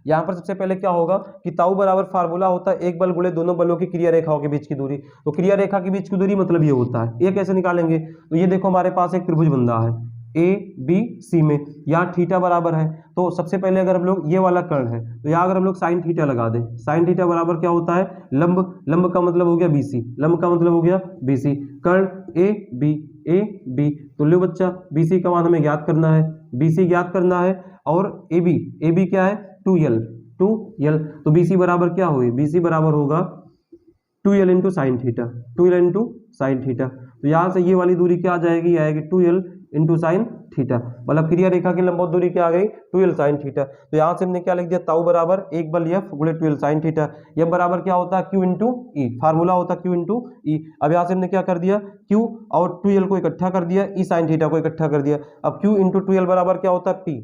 यहां पर सबसे पहले क्या होगा कि ताऊ बराबर फार्मूला होता है एक बल गुणे दोनों बलों की क्रिया रेखाओं के बीच की दूरी। तो क्रिया रेखा के बीच की दूरी मतलब ये होता है, ये कैसे निकालेंगे, तो ये देखो हमारे पास एक त्रिभुज बंधा है ABC में, यहाँ थीटा बराबर है। तो सबसे पहले अगर हम लोग ये वाला कर्ण है तो यहाँ अगर हम लोग साइन थीटा लगा दें, साइन थीटा बराबर क्या होता है, लंब का मतलब हो गया BC, लंब का मतलब हो गया BC, कर्ण AB तो लो बच्चा BC का मान हमें ज्ञात करना है, BC ज्ञात करना है, और AB क्या है 2L, तो BC बराबर क्या होगी, BC बराबर होगा 2L into sine theta, 2L into sine theta. तो यहाँ से ये वाली दूरी क्या आ जाएगी, आएगी 2L इंटू साइन थीटा, मतलब क्रिया रेखा की लंबवत दूरी क्या आ गई 2L साइन थीटा। तो यहाँ से हमने क्या लिख दिया, ताऊ बराबर एक बल F गुणे 2L साइन थीटा, F बराबर क्या होता है Q इंटू E, फार्मूला होता है Q इंटू E। अब यहाँ से हमने क्या कर दिया, Q और 2L को इकट्ठा कर दिया, E साइन थीटा को इकट्ठा कर दिया। अब Q इंटू 2L बराबर क्या होता है P,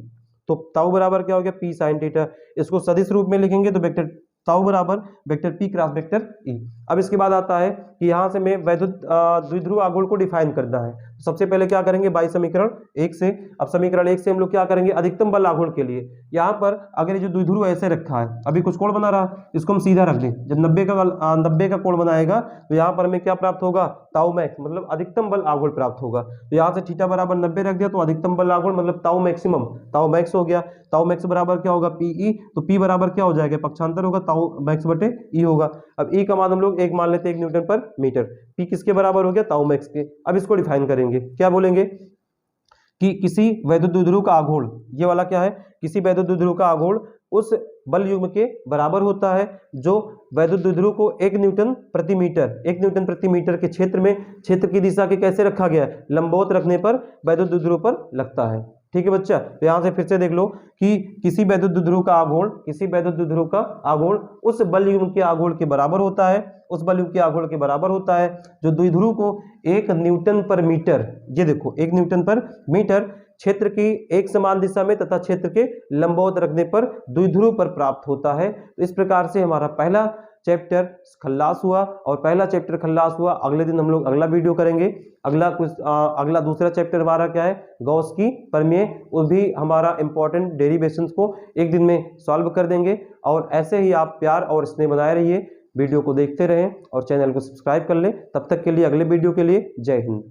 तो ताऊ बराबर क्या हो गया P साइन थीटा। इसको सदिश रूप में लिखेंगे तो वेक्टर ताऊ बराबर vector P cross vector E। अब इसके बाद आता है कि यहाँ से मैं वैद्युत द्विध्रुव आघूर्ण को डिफाइन करना है। सबसे पहले क्या करेंगे, बाई समीकरण 1 से। अब समीकरण 1 से हम लोग क्या करेंगे, अधिकतम बल आघूर्ण के लिए यहाँ पर अगर ये जो द्विध्रुव ऐसे रखा है, अभी कुछ कोण बना रहा, इसको हम सीधा रख दें, जब 90 का कोण बनाएगा तो यहाँ पर हमें क्या प्राप्त होगा, ताऊ मैक्स मतलब अधिकतम बल आघूर्ण प्राप्त होगा। तो यहाँ से थीटा बराबर 90 रख दिया तो अधिकतम बल आघूर्ण मतलब ताऊ मैक्सिमम, ताऊ मैक्स हो गया। ताऊ मैक्स बराबर क्या होगा PE, तो P बराबर क्या हो जाएगा, पक्षांतर होगा, ताऊ मैक्स बटे E होगा। अब E का मान हम लोग एक मान लेते हैं 1 न्यूटन पर मीटर, P किसके बराबर हो गया, ताऊ मैक्स के। अब इसको डिफाइन करेंगे, क्या बोलेंगे कि किसी वैद्युत द्विध्रुव का आघूर्ण, ये वाला क्या है, किसी वैद्युत द्विध्रुव का आघूर्ण उस बल युग्म के बराबर होता है जो वैद्युत द्विध्रुव को 1 न्यूटन प्रति मीटर के क्षेत्र में क्षेत्र की दिशा के कैसे रखा गया है, लंबवत रखने पर वैद्युत द्विध्रुव पर लगता है। ठीक है बच्चा, तो यहां से फिर से देख लो कि किसी वैद्युत द्विध्रुव का आघूर्ण उस बल युग्म के आघूर्ण के बराबर होता है, उस बल युग्म के आघूर्ण के बराबर होता है जो द्विध्रुव को 1 न्यूटन पर मीटर, ये देखो 1 न्यूटन पर मीटर क्षेत्र की एक समान दिशा में तथा क्षेत्र के लंबवत रखने पर द्विध्रुव पर प्राप्त होता है। तो इस प्रकार से हमारा पहला चैप्टर खल्लास हुआ और पहला चैप्टर खल्लास हुआ। अगले दिन हम लोग अगला वीडियो करेंगे। अगला दूसरा चैप्टर हमारा क्या है, गॉस की प्रमेय। वो भी हमारा इंपॉर्टेंट डेरिवेशंस को एक दिन में सॉल्व कर देंगे। और ऐसे ही आप प्यार और स्नेह बनाए रहिए, वीडियो को देखते रहें और चैनल को सब्सक्राइब कर लें। तब तक के लिए, अगले वीडियो के लिए जय हिंद।